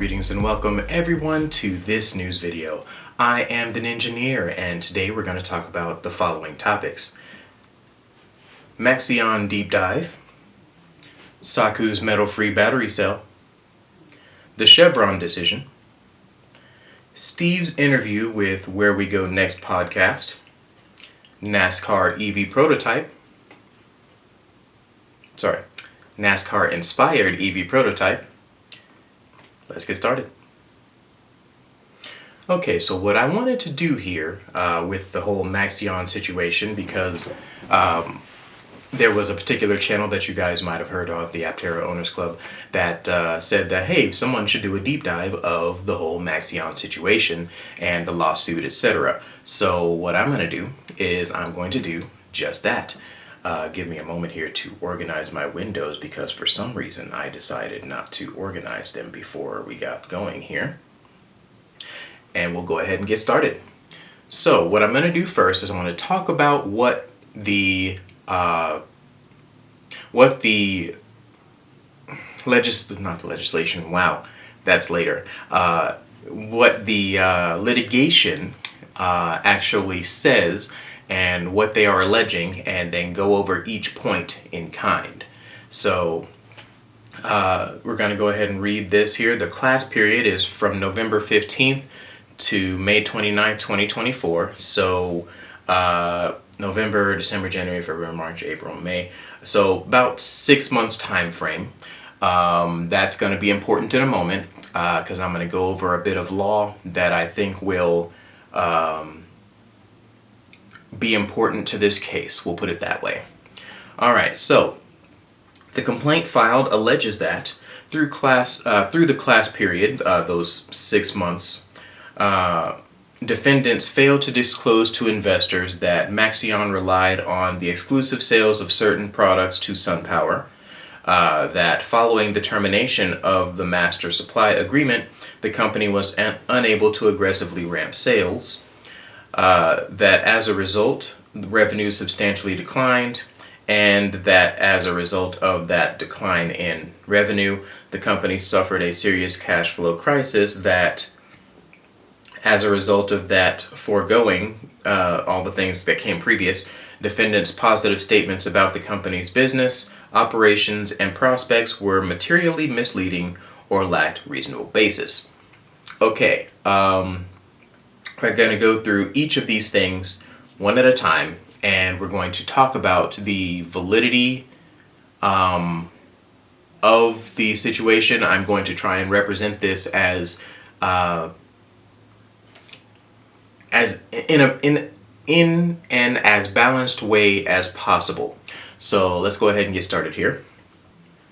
greetings and welcome everyone to this news video. I am the Ninjaneer and today we're going to talk about the following topics. Maxion deep dive, Saku's metal-free battery cell, the Chevron decision, Steve's interview with Where We Go Next podcast, NASCAR EV prototype, NASCAR inspired EV prototype. Let's get started. Okay, so what I wanted to do here with the whole Maxion situation, because there was a particular channel that you guys might have heard of, the Aptera Owners Club, that said that, hey, someone should do a deep dive of the whole Maxion situation and the lawsuit, etc. So what I'm going to do is I'm going to do just that. Give me a moment here to organize my windows because for some reason I decided not to organize them before we got going here. And we'll go ahead and get started. So what I'm going to do first is I'm going to talk about what the legislation, wow, that's later. What the litigation actually says and what they are alleging, and then go over each point in kind. So we're going to go ahead and read this here. The class period is from November 15th to May 29th, 2024. So November, December, January, February, March, April, May. So about 6 months time frame. That's going to be important in a moment because I'm going to go over a bit of law that I think will be important to this case. We'll put it that way. All right, so the complaint filed alleges that through the class period, those 6 months, defendants failed to disclose to investors that Maxion relied on the exclusive sales of certain products to SunPower, that following the termination of the master supply agreement, the company was unable to aggressively ramp sales, that as a result, revenue substantially declined, and that as a result of that decline in revenue, the company suffered a serious cash flow crisis that, as a result of that foregoing, all the things that came previous, defendants' positive statements about the company's business, operations, and prospects were materially misleading or lacked reasonable basis. Okay, we're going to go through each of these things one at a time, and we're going to talk about the validity of the situation. I'm going to try and represent this as in an as balanced way as possible. So let's go ahead and get started here.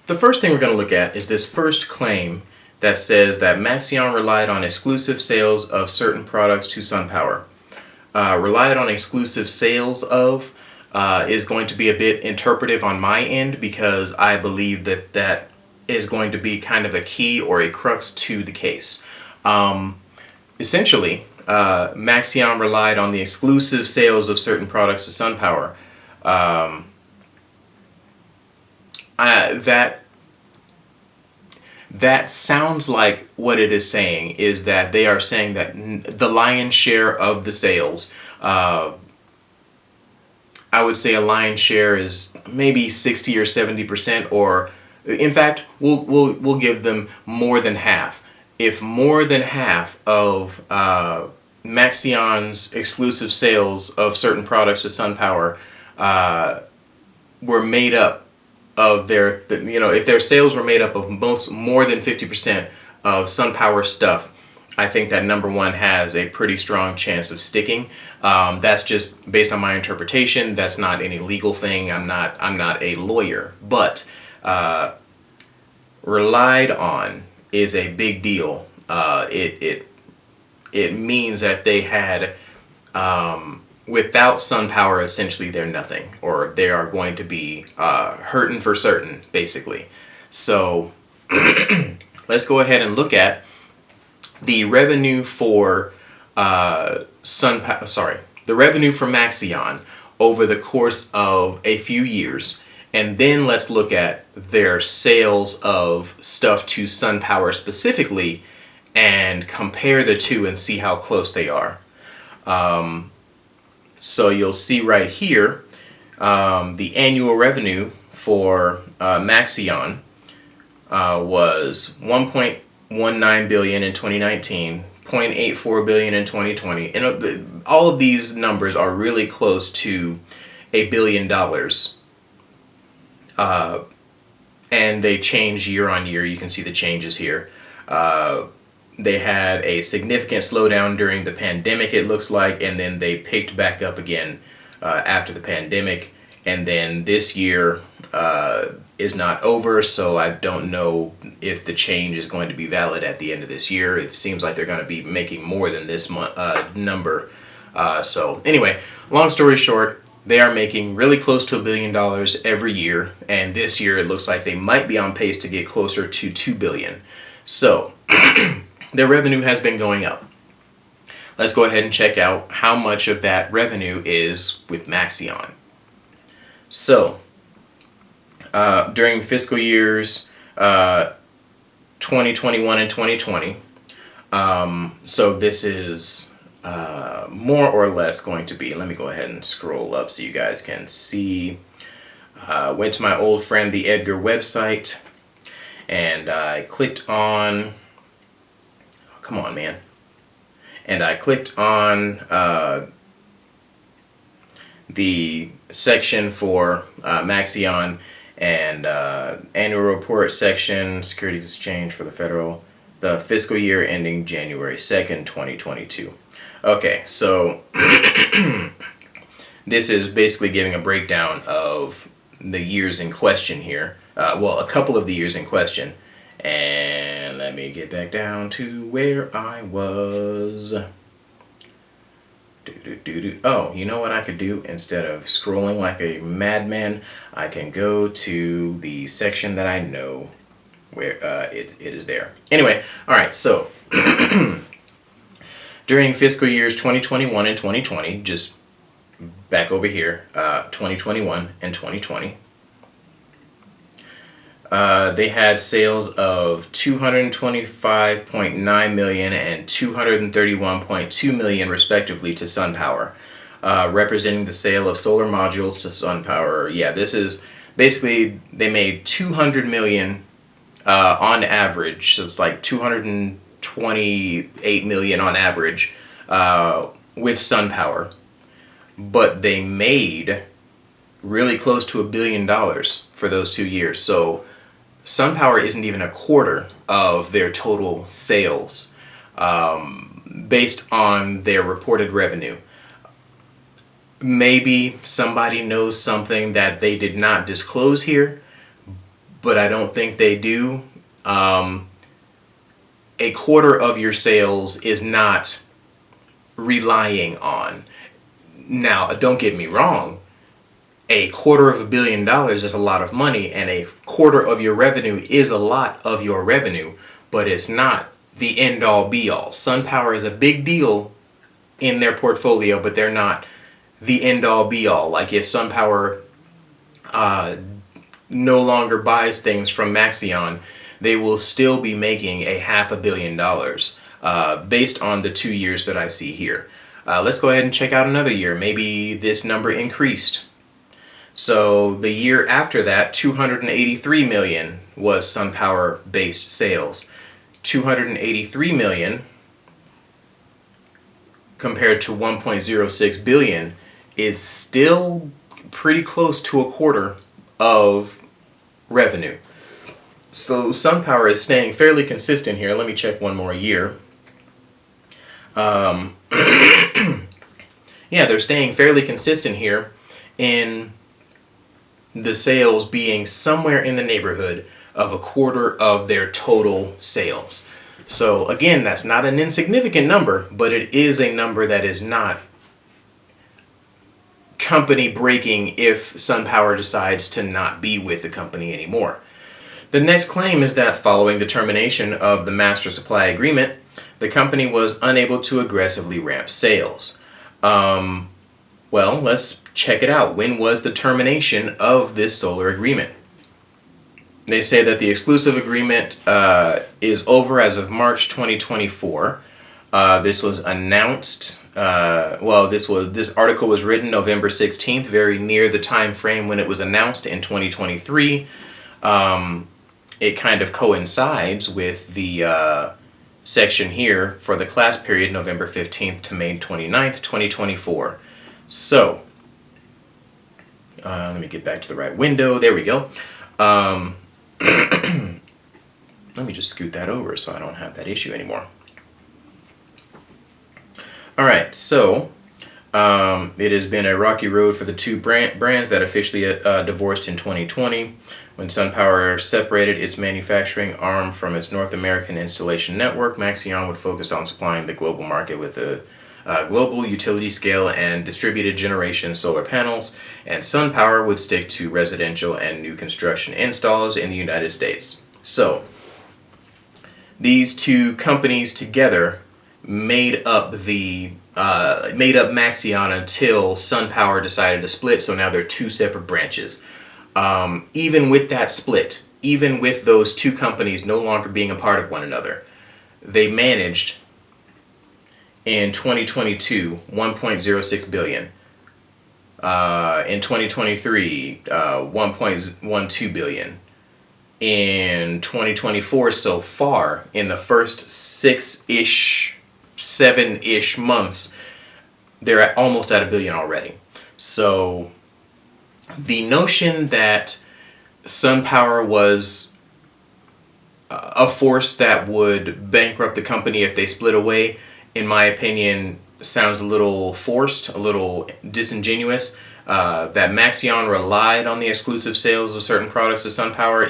The first thing we're going to look at is this first claim that says that Maxeon relied on exclusive sales of certain products to SunPower. Relied on exclusive sales of is going to be a bit interpretive on my end because I believe that that is going to be kind of a key or a crux to the case. Essentially, Maxeon relied on the exclusive sales of certain products to SunPower. That sounds like what it is saying is that they are saying that the lion's share of the sales, I would say a lion's share is maybe 60 or 70%, or in fact, we'll give them more than half. If more than half of Maxeon's exclusive sales of certain products to SunPower were made up of if their sales were made up of more than 50% of SunPower stuff, I think that number one has a pretty strong chance of sticking. That's just based on my interpretation. That's not any legal thing. I'm not a lawyer, but relied on is a big deal. It means that they had without SunPower, essentially they're nothing, or they are going to be hurting for certain, basically. So let's go ahead and look at the revenue for the revenue for Maxeon over the course of a few years, and then let's look at their sales of stuff to SunPower specifically and compare the two and see how close they are. So you'll see right here, the annual revenue for Maxion was 1.19 billion in 2019, 0.84 billion in 2020, and all of these numbers are really close to $1 billion. And they change year on year. You can see the changes here. They had a significant slowdown during the pandemic, it looks like, and then they picked back up again after the pandemic. And then this year is not over, so I don't know if the change is going to be valid at the end of this year. It seems like they're going to be making more than this number. So anyway, long story short, they are making really close to $1 billion every year, and this year it looks like they might be on pace to get closer to $2 billion. So their revenue has been going up. Let's go ahead and check out how much of that revenue is with Maxion. So during fiscal years 2021 and 2020, so this is more or less going to be, let me go ahead and scroll up so you guys can see. Went to my old friend the Edgar website, and I clicked on, come on man, and I clicked on the section for Maxion, and annual report section, securities exchange for the fiscal year ending January 2nd, 2022. Okay, so this is basically giving a breakdown of the years in question here. Well, a couple of the years in question. And let me get back down to where I was. Oh, you know what I could do? Instead of scrolling like a madman, I can go to the section that I know where it is there. Anyway, all right, so during fiscal years 2021 and 2020, just back over here, 2021 and 2020, they had sales of 225.9 million and 231.2 million respectively to SunPower, representing the sale of solar modules to SunPower. Yeah, this is basically, they made 200 million on average, so it's like 228 million on average with SunPower, but they made really close to $1 billion for those 2 years. So SunPower isn't even a quarter of their total sales based on their reported revenue. Maybe somebody knows something that they did not disclose here, but I don't think they do. A quarter of your sales is not relying on. Now, don't get me wrong. A $250 million is a lot of money, and a quarter of your revenue is a lot of your revenue, but it's not the end-all be-all. SunPower is a big deal in their portfolio, but they're not the end-all be-all. Like if SunPower no longer buys things from Maxion, they will still be making a $500 million based on the 2 years that I see here. Let's go ahead and check out another year. Maybe this number increased. So the year after that, 283 million was SunPower based sales. 283 million compared to 1.06 billion is still pretty close to a quarter of revenue. So SunPower is staying fairly consistent here. Let me check one more year. Yeah, they're staying fairly consistent here in the sales being somewhere in the neighborhood of a quarter of their total sales. So again, that's not an insignificant number, but it is a number that is not company breaking if SunPower decides to not be with the company anymore. The next claim is that following the termination of the master supply agreement, the company was unable to aggressively ramp sales. Well, let's check it out. When was the termination of this solar agreement? They say that the exclusive agreement is over as of March 2024. This was announced. This article was written November 16th, very near the time frame when it was announced in 2023. It kind of coincides with the section here for the class period November 15th to May 29th, 2024. So, let me get back to the right window. There we go. Let me just scoot that over so I don't have that issue anymore. All right, so it has been a rocky road for the two brands that officially divorced in 2020. When SunPower separated its manufacturing arm from its North American installation network, Maxion would focus on supplying the global market with a global utility scale and distributed generation solar panels, and SunPower would stick to residential and new construction installs in the United States. So, these two companies together made up Maxeon until SunPower decided to split, so now they're two separate branches. Even with that split, even with those two companies no longer being a part of one another, they managed in 2022 1.06 billion. In 2023, 1.12 billion. In 2024 so far, in the first 7-ish months, they're almost at $1 billion already. So the notion that SunPower was a force that would bankrupt the company if they split away, in my opinion, sounds a little forced, a little disingenuous. That Maxion relied on the exclusive sales of certain products to SunPower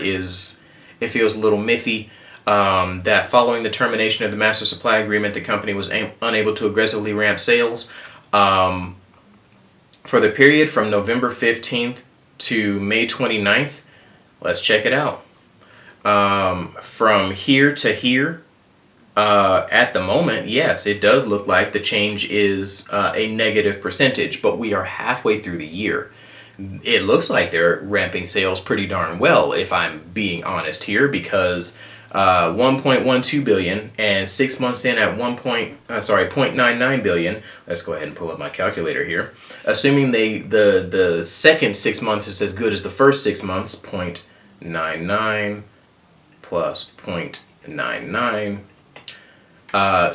it feels a little mythy. That following the termination of the master supply agreement, the company was unable to aggressively ramp sales. For the period from November 15th to May 29th, let's check it out. From here to here, at the moment, yes, it does look like the change is a negative percentage, but we are halfway through the year. It looks like they're ramping sales pretty darn well, if I'm being honest here, because 1.12 billion and 6 months in at 0.99 billion. Let's go ahead and pull up my calculator here. Assuming the second 6 months is as good as the first 6 months, 0.99 plus 0.99.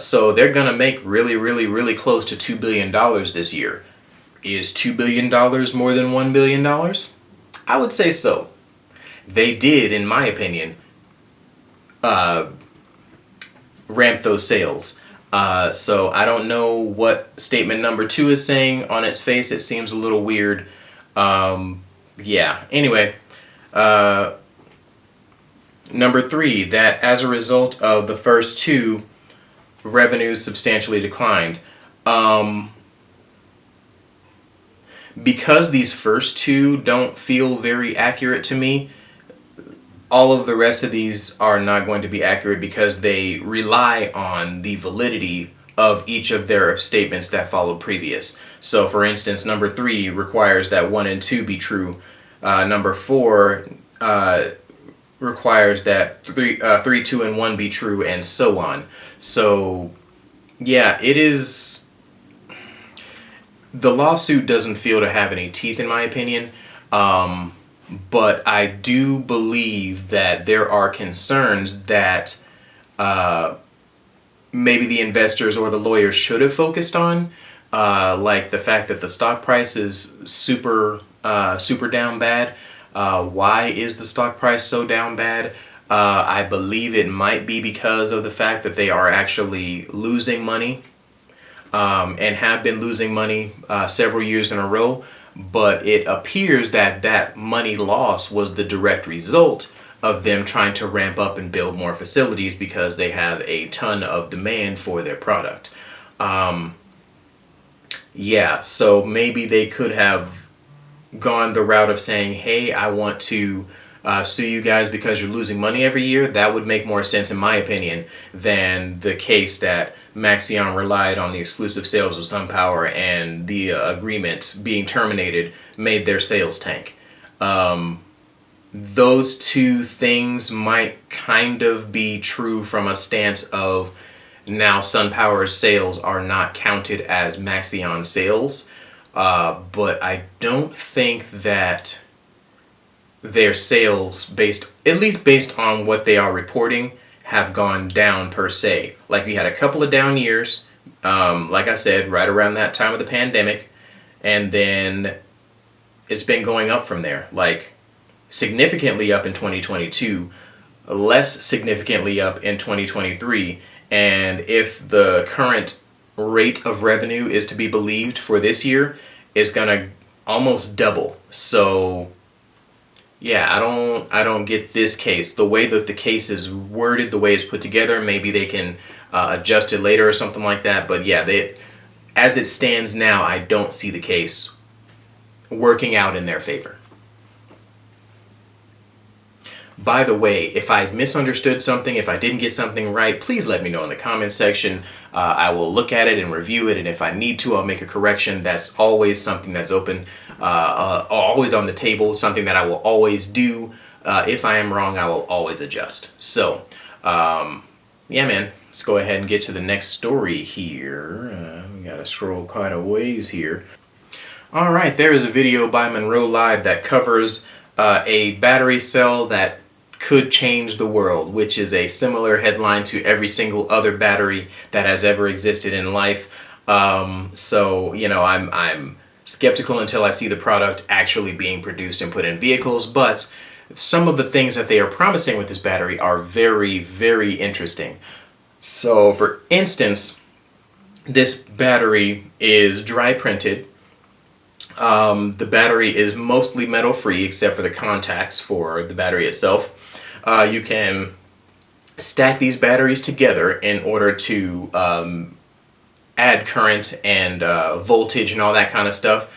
So they're gonna make really close to $2 billion this year. Is $2 billion more than $1 billion? I would say so. They did, in my opinion, ramp those sales. So I don't know what statement number 2 is saying. On its face, it seems a little weird. Yeah, anyway. Number 3, that as a result of the first 2, revenues substantially declined. Because these first 2 don't feel very accurate to me, all of the rest of these are not going to be accurate because they rely on the validity of each of their statements that followed previous. So for instance, number 3 requires that 1 and 2 be true. Number 4 requires that 3, 2, and 1 be true, and so on. So yeah, it is. The lawsuit doesn't feel to have any teeth, in my opinion. But I do believe that there are concerns that maybe the investors or the lawyers should have focused on, like the fact that the stock price is super down bad. Why is the stock price so down bad? I believe it might be because of the fact that they are actually losing money, and have been losing money several years in a row. But it appears that that money loss was the direct result of them trying to ramp up and build more facilities because they have a ton of demand for their product. Yeah, so maybe they could have gone the route of saying, hey, I want to sue you guys because you're losing money every year. That would make more sense, in my opinion, than the case that Maxion relied on the exclusive sales of SunPower and the agreement being terminated made their sales tank. those two things might kind of be true from a stance of now SunPower's sales are not counted as Maxion sales, but I don't think that their sales, at least based on what they are reporting, have gone down per se. Like, we had a couple of down years, like I said, right around that time of the pandemic, and then it's been going up from there. Like, significantly up in 2022, less significantly up in 2023, and if the current rate of revenue is to be believed for this year, it's gonna almost double. So yeah, I don't get this case. The way that the case is worded, the way it's put together, maybe they can adjust it later or something like that. But yeah, as it stands now, I don't see the case working out in their favor. By the way, if I misunderstood something, if I didn't get something right, please let me know in the comments section. I will look at it and review it, and if I need to, I'll make a correction. That's always something that's open, always on the table, something that I will always do. If I am wrong, I will always adjust. So, yeah, man, let's go ahead and get to the next story here. We gotta scroll quite a ways here. All right, there is a video by Munro Live that covers a battery cell that could change the world, which is a similar headline to every single other battery that has ever existed in life. So, you know, I'm skeptical until I see the product actually being produced and put in vehicles, but some of the things that they are promising with this battery are very, very interesting. So, for instance, this battery is dry printed. The battery is mostly metal free except for the contacts for the battery itself. You can stack these batteries together in order to add current and voltage and all that kind of stuff.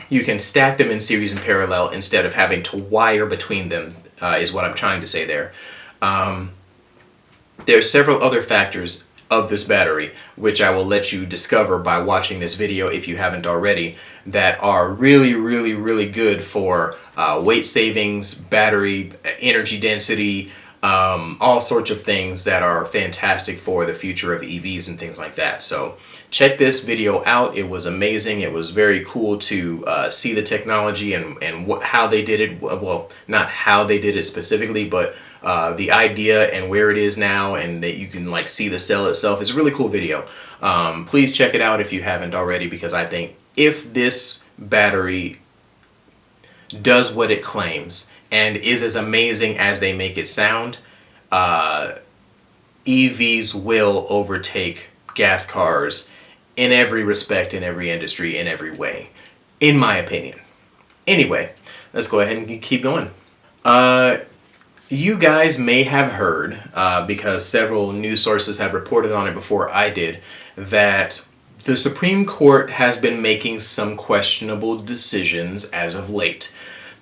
You can stack them in series and parallel instead of having to wire between them, is what I'm trying to say there. There are several other factors of this battery, which I will let you discover by watching this video if you haven't already, that are really, really, really good for weight savings, battery, energy density, all sorts of things that are fantastic for the future of EVs and things like that. So check this video out. It was amazing. It was very cool to see the technology and how they did it. Well, not how they did it specifically, but the idea and where it is now, and that you can like see the cell itself. It's a really cool video. Please check it out if you haven't already, because I think if this battery does what it claims and is as amazing as they make it sound, EVs will overtake gas cars in every respect, in every industry, in every way, in my opinion. Anyway, let's go ahead and keep going. You guys may have heard, because several news sources have reported on it before I did, that the Supreme Court has been making some questionable decisions as of late.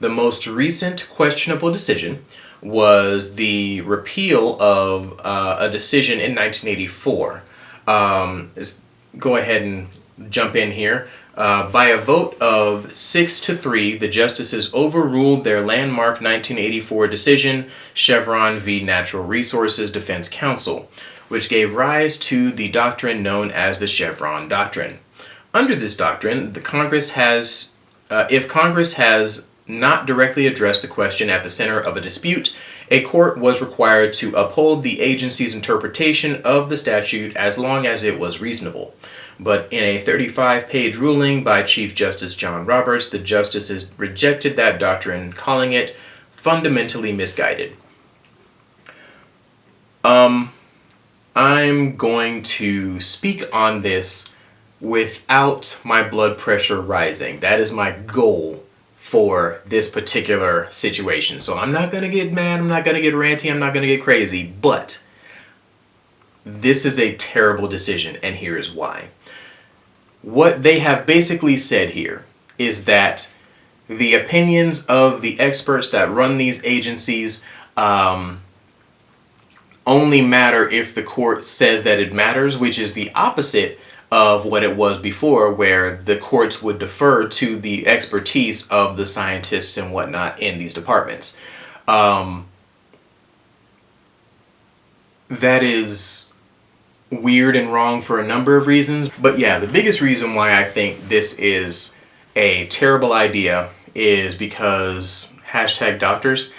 The most recent questionable decision was the repeal of a decision in 1984. Let's go ahead and jump in here. By a vote of 6-3, the justices overruled their landmark 1984 decision, Chevron v. Natural Resources Defense Council, which gave rise to the doctrine known as the Chevron Doctrine. Under this doctrine, if Congress has not directly addressed the question at the center of a dispute, a court was required to uphold the agency's interpretation of the statute as long as it was reasonable. But in a 35-page ruling by Chief Justice John Roberts, the justices rejected that doctrine, calling it fundamentally misguided. I'm going to speak on this without my blood pressure rising. That is my goal for this particular situation. So I'm not going to get mad, I'm not going to get ranty, I'm not going to get crazy, but this is a terrible decision, and here is why. What they have basically said here is that the opinions of the experts that run these agencies only matter if the court says that it matters, which is the opposite of what it was before, where the courts would defer to the expertise of the scientists and whatnot in these departments. That is weird and wrong for a number of reasons. But yeah, the biggest reason why I think this is a terrible idea is because #doctors,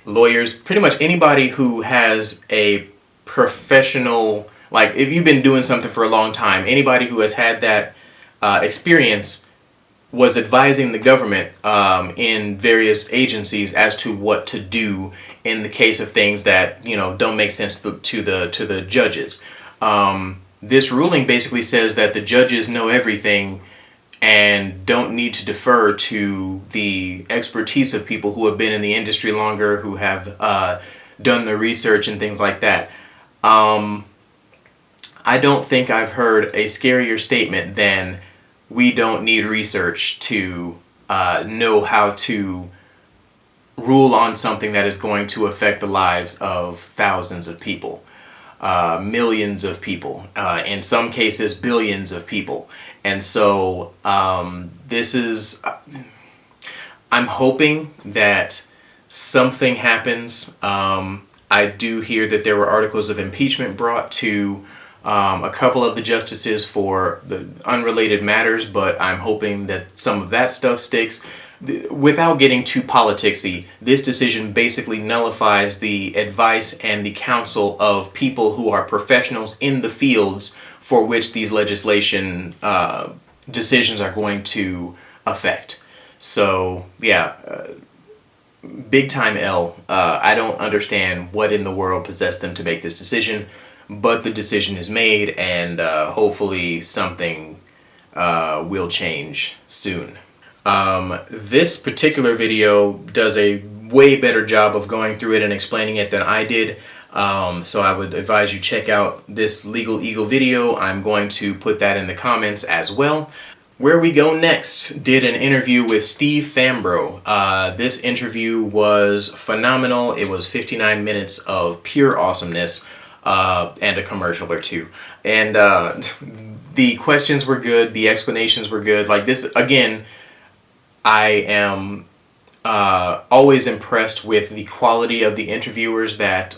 #lawyers, pretty much anybody who has a professional, like if you've been doing something for a long time, anybody who has had that experience was advising the government in various agencies as to what to do in the case of things that, you know, don't make sense to the judges. This ruling basically says that the judges know everything and don't need to defer to the expertise of people who have been in the industry longer, who have done the research and things like that. I don't think I've heard a scarier statement than we don't need research to know how to rule on something that is going to affect the lives of thousands of people, millions of people, in some cases billions of people. And so this is, I'm hoping that something happens. I do hear that there were articles of impeachment brought to a couple of the justices for the unrelated matters, but I'm hoping that some of that stuff sticks. Without getting too politicsy, this decision basically nullifies the advice and the counsel of people who are professionals in the fields for which these legislation decisions are going to affect. So yeah, big time L. I don't understand what in the world possessed them to make this decision, but the decision is made, and hopefully something will change soon. This particular video does a way better job of going through it and explaining it than I did. So I would advise you check out this Legal Eagle video. I'm going to put that in the comments as well. Where we go next, did an interview with Steve Fambro. This interview was phenomenal. It was 59 minutes of pure awesomeness, and a commercial or two. And the questions were good, the explanations were good. Like this, again, I am always impressed with the quality of the interviewers that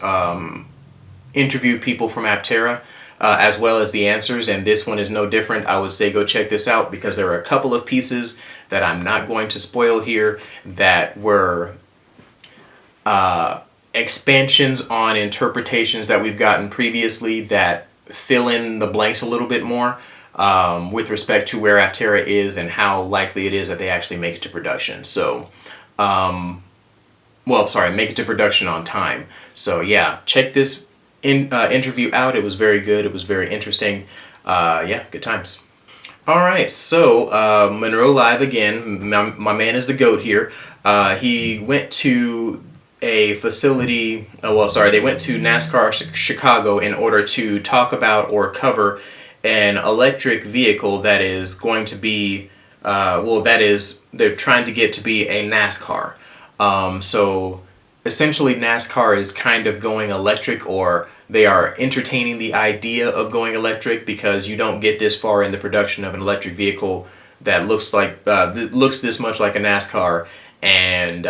interview people from Aptera, as well as the answers, and this one is no different. I would say go check this out because there are a couple of pieces that I'm not going to spoil here that were expansions on interpretations that we've gotten previously that fill in the blanks a little bit more. With respect to where Aptera is and how likely it is that they actually make it to production. So, well, sorry, make it to production on time. So yeah, check this interview out. It was very good. It was very interesting. Yeah, good times. All right, so Munro Live again. My man is the GOAT here. He went to a facility, they went to NASCAR Chicago in order to talk about or cover an electric vehicle that is going to be, they're trying to get to be a NASCAR. So essentially NASCAR is kind of going electric, or they are entertaining the idea of going electric, because you don't get this far in the production of an electric vehicle that looks like, looks this much like a NASCAR and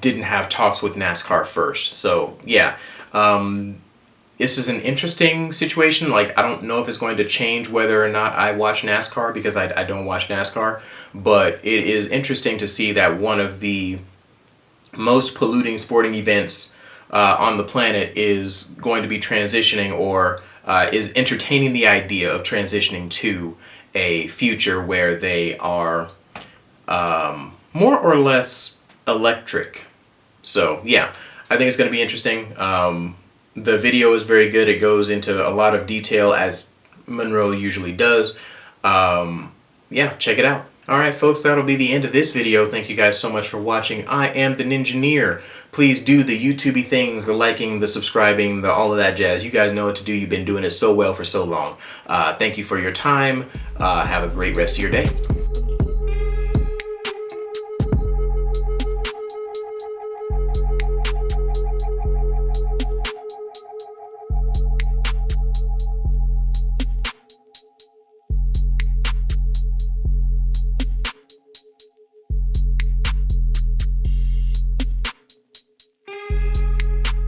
didn't have talks with NASCAR first. So yeah, this is an interesting situation. Like, I don't know if it's going to change whether or not I watch NASCAR, because I don't watch NASCAR, but it is interesting to see that one of the most polluting sporting events on the planet is going to be transitioning, or is entertaining the idea of transitioning to a future where they are more or less electric. So yeah, I think it's going to be interesting. The video is very good. It goes into a lot of detail, as Munro usually does. Yeah, check it out. Alright folks, that'll be the end of this video. Thank you guys so much for watching. I am the Ninjaneer. Please do the YouTubey things, the liking, the subscribing, the all of that jazz. You guys know what to do. You've been doing it so well for so long. Thank you for your time. Have a great rest of your day.